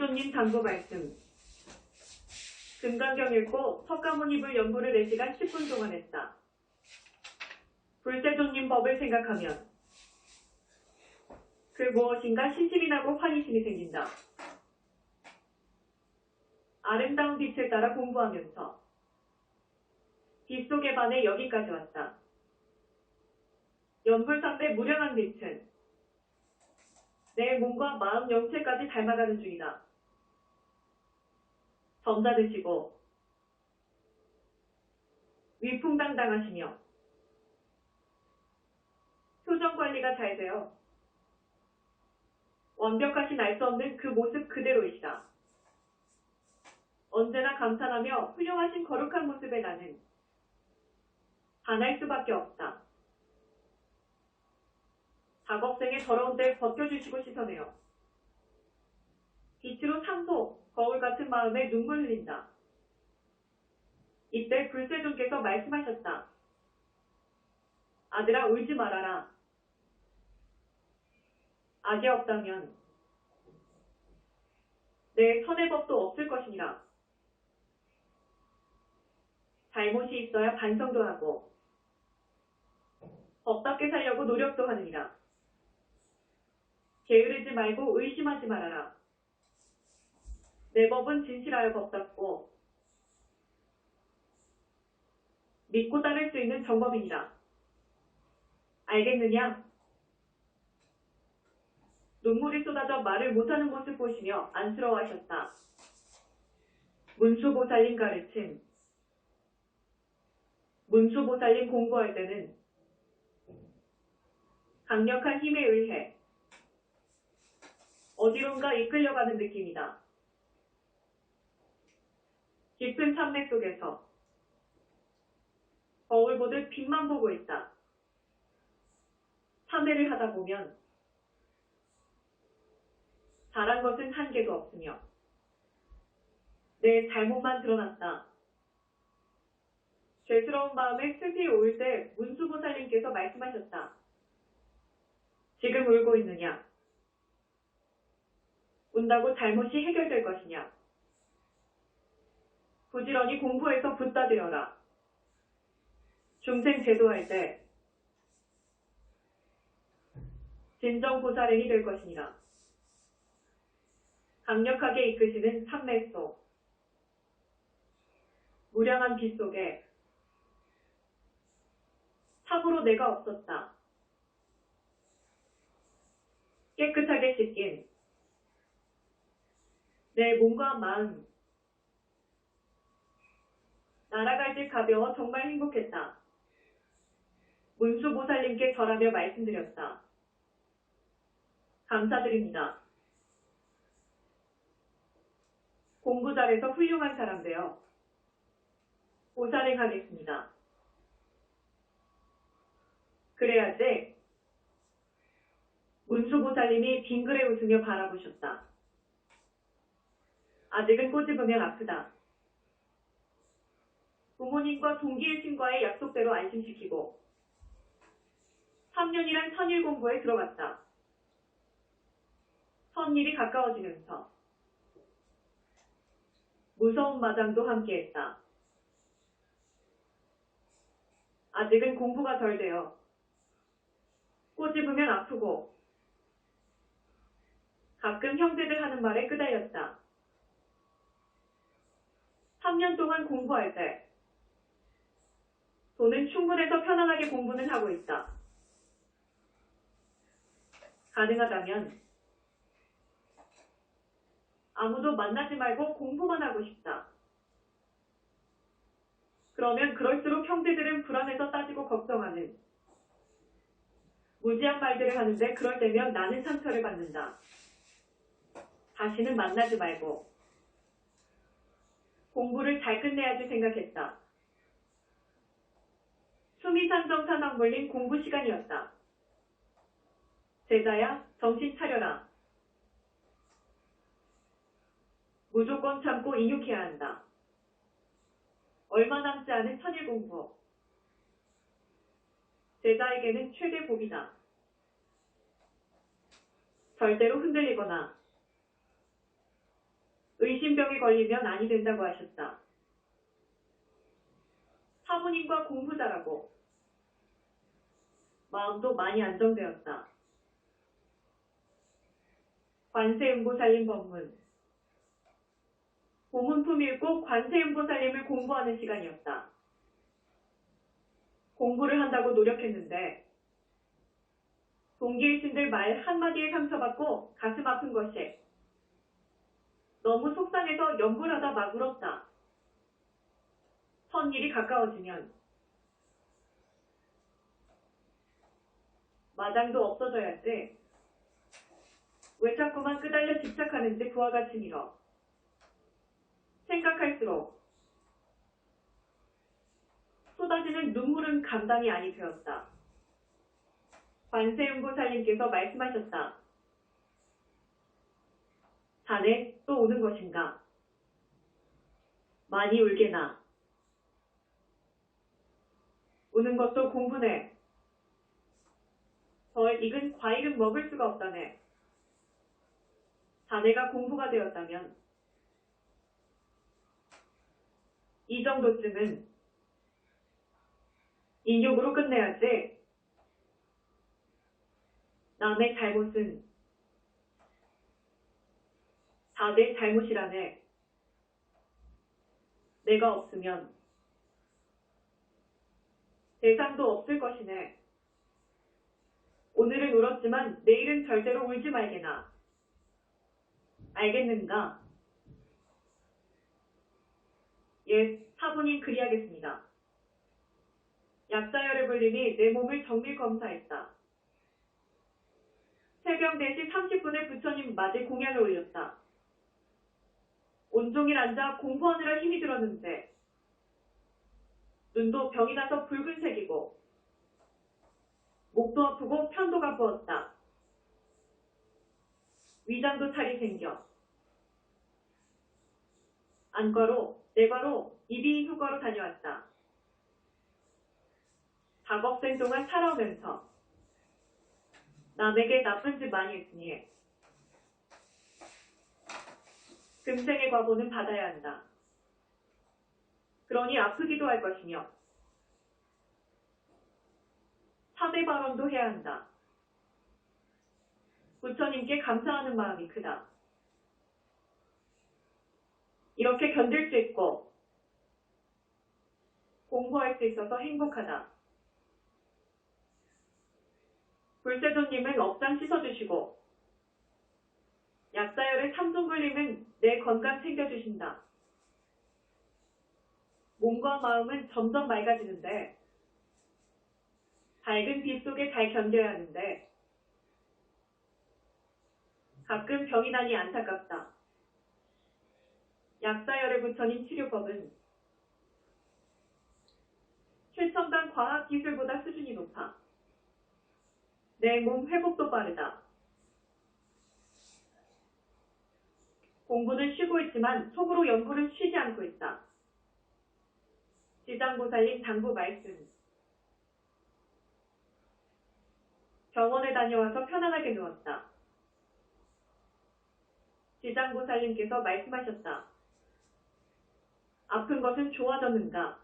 불세존님 당부 말씀. 금강경 읽고 석가모니불 연부를 4시간 10분 동안 했다. 불세존님 법을 생각하면 그 무엇인가 신심이 나고 환희심이 생긴다. 아름다운 빛을 따라 공부하면서 빛 속에 반해 여기까지 왔다. 연불상대 무량한 빛은 내 몸과 마음 영체까지 닮아가는 중이다. 점잖으시고 위풍당당하시며 표정 관리가 잘 되어 완벽하신 알 수 없는 그 모습 그대로이시다. 언제나 감탄하며 훌륭하신 거룩한 모습에 나는 반할 수밖에 없다. 작업생의 더러운 데 벗겨주시고 씻어내어 빛으로 상소, 거울 같은 마음에 눈물 흘린다. 이때 불세존께서 말씀하셨다. 아들아, 울지 말아라. 악이 없다면 내 선의 법도 없을 것이니라. 잘못이 있어야 반성도 하고 법답게 살려고 노력도 하느니라. 게으르지 말고 의심하지 말아라. 내 법은 진실하여 법답고 믿고 따를 수 있는 정법이니라. 알겠느냐? 눈물이 쏟아져 말을 못하는 모습 보시며 안쓰러워하셨다. 문수보살님 가르침. 문수보살님 공부할 때는 강력한 힘에 의해 어디론가 이끌려가는 느낌이다. 깊은 참내 속에서 거울 보듯 빛만 보고 있다. 참회를 하다 보면 잘한 것은 한 개도 없으며 내 잘못만 드러났다. 죄스러운 마음에 슬피 올 때 문수보살님께서 말씀하셨다. 지금 울고 있느냐? 운다고 잘못이 해결될 것이냐? 부지런히 공부해서 붙다들여라. 중생 제도할 때 진정 보살행이 될 것이니라. 강력하게 이끄시는 참내 속 무량한 빛 속에 참으로 내가 없었다. 깨끗하게 씻긴 내 몸과 마음, 날아갈 듯 가벼워 정말 행복했다. 문수보살님께 절하며 말씀드렸다. 감사드립니다. 공부 잘해서 훌륭한 사람 되어 보살행하겠습니다. 그래야지. 문수보살님이 빙그레 웃으며 바라보셨다. 아직은 꼬집으면 아프다. 부모님과 동기의 신과의 약속대로 안심시키고 3년이란 천일 공부에 들어갔다. 선일이 가까워지면서 무서운 마장도 함께했다. 아직은 공부가 덜 되어 꼬집으면 아프고 가끔 형제들 하는 말에 끄달렸다. 3년 동안 공부할 때 돈은 충분해서 편안하게 공부는 하고 있다. 가능하다면 아무도 만나지 말고 공부만 하고 싶다. 그러면 그럴수록 형제들은 불안해서 따지고 걱정하는 무지한 말들을 하는데 그럴 때면 나는 상처를 받는다. 다시는 만나지 말고 공부를 잘 끝내야지 생각했다. 수미산정산 물린 공부 시간이었다. 제자야, 정신 차려라. 무조건 참고 인육해야 한다. 얼마 남지 않은 천일 공부. 제자에게는 최대 복이다. 절대로 흔들리거나 걸리면 아니 된다고 하셨다. 사부님과 공부 잘하고 마음도 많이 안정되었다. 관세음보살님 법문. 고문품 읽고 관세음보살님을 공부하는 시간이었다. 공부를 한다고 노력했는데 동기일신들 말 한마디에 상처받고 가슴 아픈 것이 너무 속상해서 염불하다 막 울었다. 선일이 가까워지면 마당도 없어져야지. 왜 자꾸만 끄달려 집착하는지 부하 같이 밀어. 생각할수록 쏟아지는 눈물은 감당이 아니 되었다. 관세음보살님께서 말씀하셨다. 자네 또 우는 것인가? 많이 울게나. 우는 것도 공부네. 덜 익은 과일은 먹을 수가 없다네. 자네가 공부가 되었다면 이 정도쯤은 인욕으로 끝내야지. 남의 잘못은 다 내 잘못이라네. 내가 없으면 대상도 없을 것이네. 오늘은 울었지만 내일은 절대로 울지 말게나. 알겠는가? 예, 사부님 그리하겠습니다. 약사열의 불림이 내 몸을 정밀 검사했다. 새벽 4시 30분에 부처님 맞이 공양을 올렸다. 온종일 앉아 공부하느라 힘이 들었는데 눈도 병이 나서 붉은색이고 목도 아프고 편도가 부었다. 위장도 탈이 생겨 안과로, 내과로, 이비인 후과로 다녀왔다. 작업생 동안 살아오면서 남에게 나쁜 짓 많이 했으니 금생의 과보는 받아야 한다. 그러니 아프기도 할 것이며 사대 발언도 해야 한다. 부처님께 감사하는 마음이 크다. 이렇게 견딜 수 있고 공부할 수 있어서 행복하다. 불세존님은 업장 씻어주시고 약사열의 삼둥글님은 내 건강 챙겨주신다. 몸과 마음은 점점 맑아지는데 밝은 빛 속에 잘 견뎌야 하는데 가끔 병이 나니 안타깝다. 약사열의 부처님 치료법은 최첨단 과학기술보다 수준이 높아. 내 몸 회복도 빠르다. 공부는 쉬고 있지만 속으로 연구는 쉬지 않고 있다. 지장보살님 당부 말씀. 병원에 다녀와서 편안하게 누웠다. 지장보살님께서 말씀하셨다. 아픈 것은 좋아졌는가?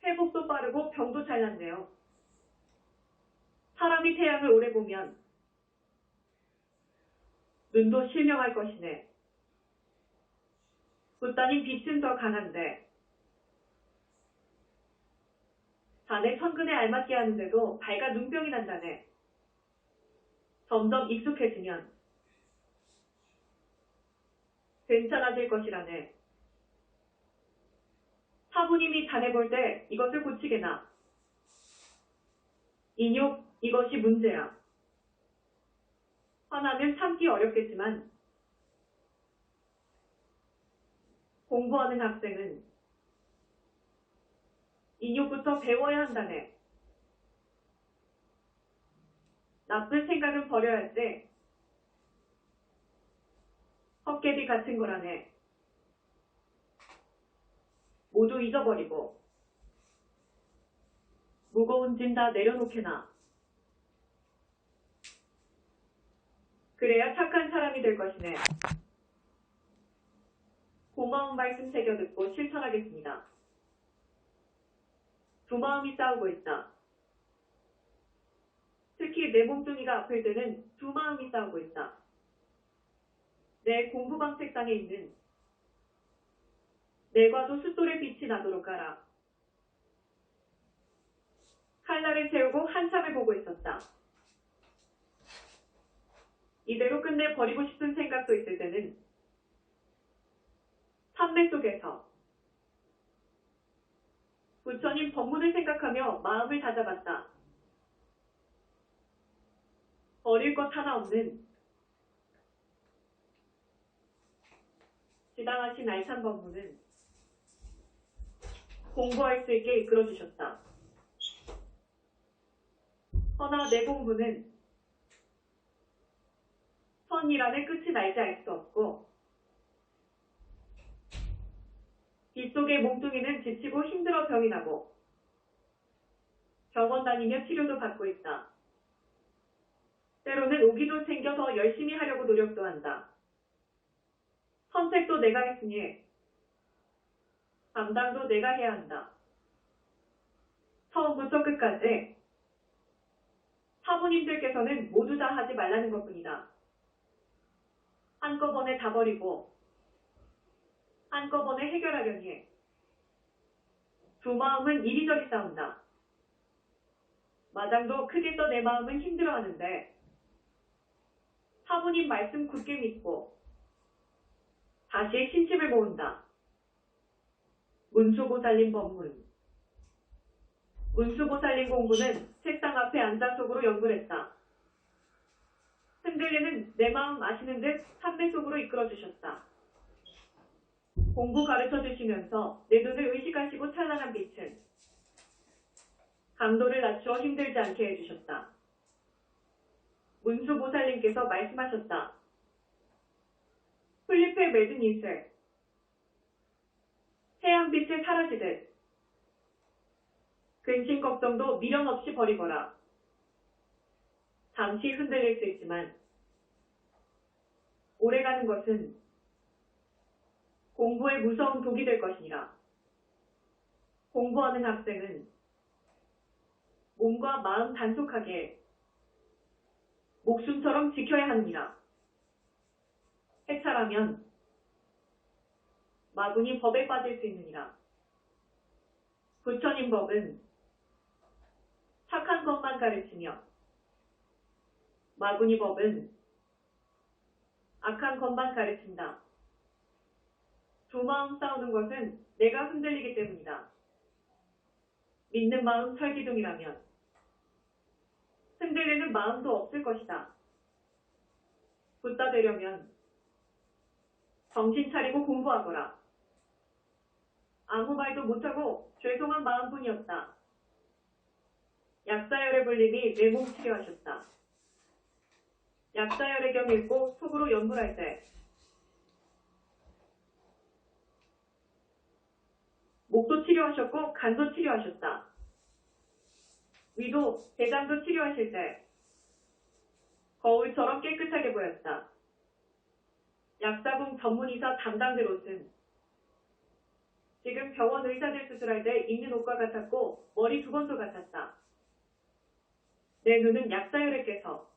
회복도 빠르고 병도 잘 낫네요. 사람이 태양을 오래 보면 눈도 실명할 것이네. 붓다님 빛은 더 강한데 자네 천근에 알맞게 하는데도 발가 눈병이 난다네. 점점 익숙해지면 괜찮아질 것이라네. 사부님이 자네 볼 때 이것을 고치게나. 인욕 이것이 문제야. 화나면 참기 어렵겠지만 공부하는 학생은 인욕부터 배워야 한다네. 나쁜 생각은 버려야지. 헛개비 같은 거라네. 모두 잊어버리고 무거운 짐 다 내려놓게나. 그래야 착한 사람이 될 것이네. 고마운 말씀 새겨 듣고 실천하겠습니다. 두 마음이 싸우고 있다. 특히 내 몸뚱이가 아플 때는 두 마음이 싸우고 있다. 내 공부방 책상에 있는 내과도 숫돌에 빛이 나도록 하라. 칼날을 채우고 한참을 보고 있었다. 이대로 끝내 버리고 싶은 생각도 있을 때는 판매 속에서 부처님 법문을 생각하며 마음을 다잡았다. 버릴 것 하나 없는 지당하신 알찬 법문은 공부할 수 있게 이끌어주셨다. 허나 내 공부는 선일 안에 끝이 날지 알 수 없고 빗속의 몸뚱이는 지치고 힘들어 병이 나고 병원 다니며 치료도 받고 있다. 때로는 오기도 챙겨 더 열심히 하려고 노력도 한다. 선택도 내가 했으니 감당도 내가 해야 한다. 처음부터 끝까지 사부님들께서는 모두 다 하지 말라는 것뿐이다. 한꺼번에 다 버리고 한꺼번에 해결하려니 두 마음은 이리저리 싸운다. 마당도 크게 써 내 마음은 힘들어하는데 사부님 말씀 굳게 믿고 다시 신심을 모은다. 문수보살님 법문. 문수보살님 공부는 책상 앞에 앉아 속으로 연구를 했다. 흔들리는 내 마음 아시는 듯 삼매 속으로 이끌어주셨다. 공부 가르쳐주시면서 내 눈을 의식하시고 찬란한 빛은 강도를 낮추어 힘들지 않게 해주셨다. 문수보살님께서 말씀하셨다. 풀잎에 맺은 잎을 태양빛에 사라지듯 근심 걱정도 미련 없이 버리거라. 잠시 흔들릴 수 있지만 오래가는 것은 공부의 무서운 독이 될 것이니라. 공부하는 학생은 몸과 마음 단속하게 목숨처럼 지켜야 합니다. 해탈하면 마군이 법에 빠질 수 있느니라. 부처님 법은 착한 것만 가르치며 마군이 법은 악한 것만 가르친다. 두 마음 싸우는 것은 내가 흔들리기 때문이다. 믿는 마음 설기둥이라면 흔들리는 마음도 없을 것이다. 붙다 되려면 정신 차리고 공부하거라. 아무 말도 못하고 죄송한 마음뿐이었다. 약사열의 불림이 내 몸 치료하셨다. 약사열의 경을 읽고 속으로 연불할 때 목도 치료하셨고 간도 치료하셨다. 위도, 대장도 치료하실 때 거울처럼 깨끗하게 보였다. 약사공 전문의사 담당들 옷은 지금 병원 의사들 수술할 때 입는 옷과 같았고 머리 두건도 같았다. 내 눈은 약사열에께서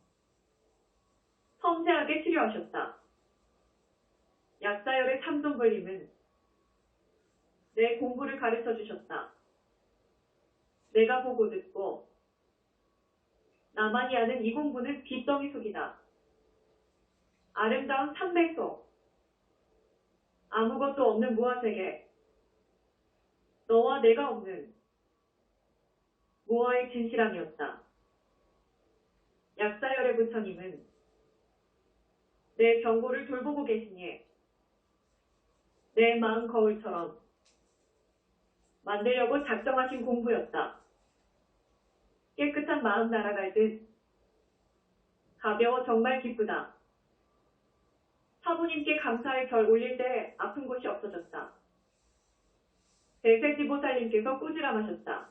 섬세하게 치료하셨다. 약사열의 참존불림은 내 공부를 가르쳐 주셨다. 내가 보고 듣고 나만이 아는 이 공부는 빗덩이 속이다. 아름다운 삼매 속 아무것도 없는 무아세계 너와 내가 없는 무아의 진실함이었다. 약사열의 부처님은 내 병고를 돌보고 계시니 내 마음 거울처럼 만들려고 작정하신 공부였다. 깨끗한 마음 날아갈 듯 가벼워 정말 기쁘다. 사부님께 감사의 절 올릴 때 아픈 곳이 없어졌다. 대세지보살님께서 꾸지람하셨다.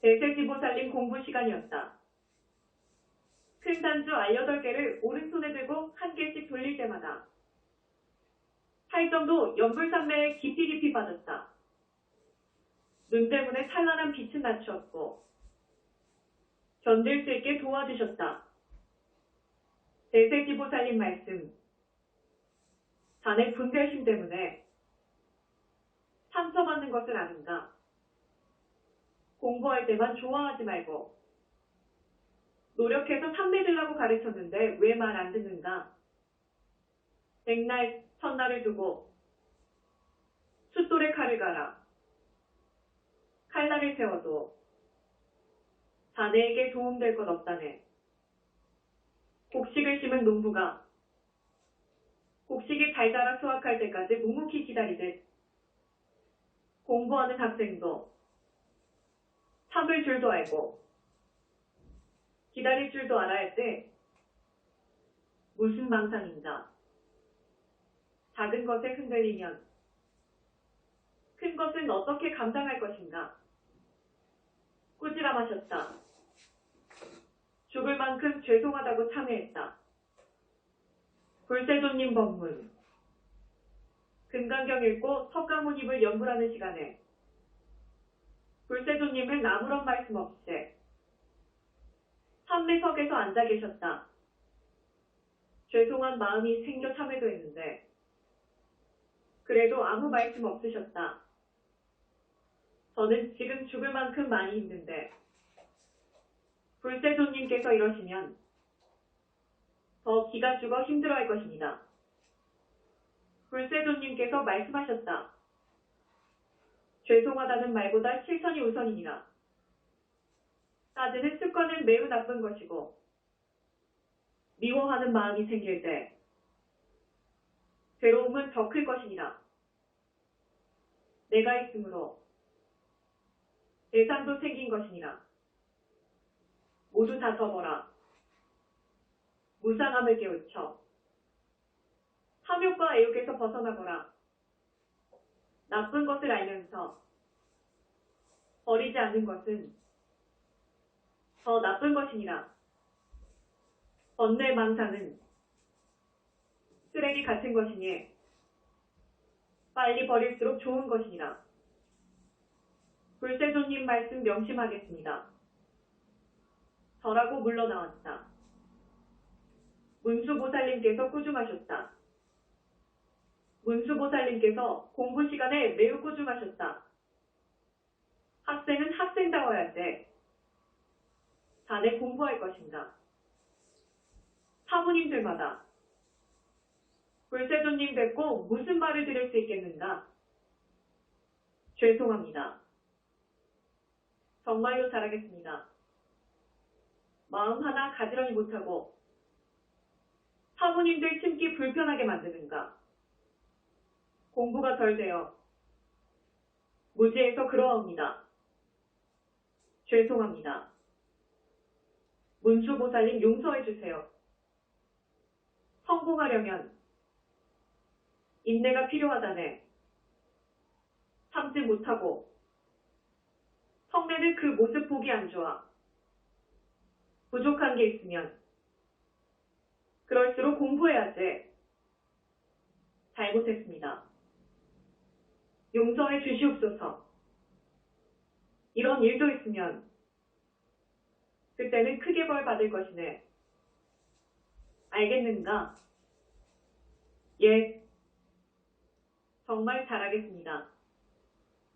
대세지보살님 공부 시간이었다. 큰 단주 18개를 심정도 연불산매에 깊이 빠졌다. 눈 때문에 찬란한 빛은 낮추었고 견딜 수 있게 도와주셨다. 대세지보살님 말씀. 자네 분별심 때문에 상처받는 것을 아는가? 공부할 때만 좋아하지 말고 노력해서 산 맺으려고 가르쳤는데 왜 말 안 듣는가? 백날 첫날을 두고 숫돌에 칼을 갈아 칼날을 세워도 자네에게 도움될 것 없다네. 곡식을 심은 농부가 곡식이 잘 자라 수확할 때까지 묵묵히 기다리듯 공부하는 학생도 참을 줄도 알고 기다릴 줄도 알아야 할 때 무슨 망상인가. 작은 것에 흔들리면 큰 것은 어떻게 감당할 것인가. 꾸지람하셨다. 죽을 만큼 죄송하다고 참회했다. 불세존님 법문. 금강경 읽고 석가모니를 연불하는 시간에 불세존님은 아무런 말씀 없이 참매석에서 앉아 계셨다. 죄송한 마음이 생겨 참회도 했는데 그래도 아무 말씀 없으셨다. 저는 지금 죽을 만큼 많이 힘든데 불세존님께서 이러시면 더 기가 죽어 힘들어할 것입니다. 불세존님께서 말씀하셨다. 죄송하다는 말보다 실천이 우선이니라. 따지는 습관은 매우 나쁜 것이고 미워하는 마음이 생길 때 괴로움은 더 클 것이니라. 내가 있으므로 대상도 생긴 것이니라. 모두 다 접어라. 무상함을 깨우쳐 탐욕과 애욕에서 벗어나거라. 나쁜 것을 알면서 버리지 않는 것은 더 나쁜 것이니라. 번뇌 망상은 쓰레기 같은 것이니 빨리 버릴수록 좋은 것이니라. 불세존님 말씀 명심하겠습니다. 저라고 물러나왔다. 문수보살님께서 꾸중하셨다. 문수보살님께서 공부 시간에 매우 꾸중하셨다. 학생은 학생다워야 돼. 자네 공부할 것인가? 사부님들마다 불세존님 뵙고 무슨 말을 들을 수 있겠는가? 죄송합니다. 정말로 잘하겠습니다. 마음 하나 가지런히 못하고 사부님들 심기 불편하게 만드는가? 공부가 덜 되어 무지해서 그러합니다. 죄송합니다. 문수보살님 용서해 주세요. 성공하려면 인내가 필요하다네. 참지 못하고 성내는 그 모습 보기 안 좋아. 부족한 게 있으면 그럴수록 공부해야지. 잘못했습니다. 용서해 주시옵소서. 이런 일도 있으면 그때는 크게 벌 받을 것이네. 알겠는가? 예, 정말 잘하겠습니다.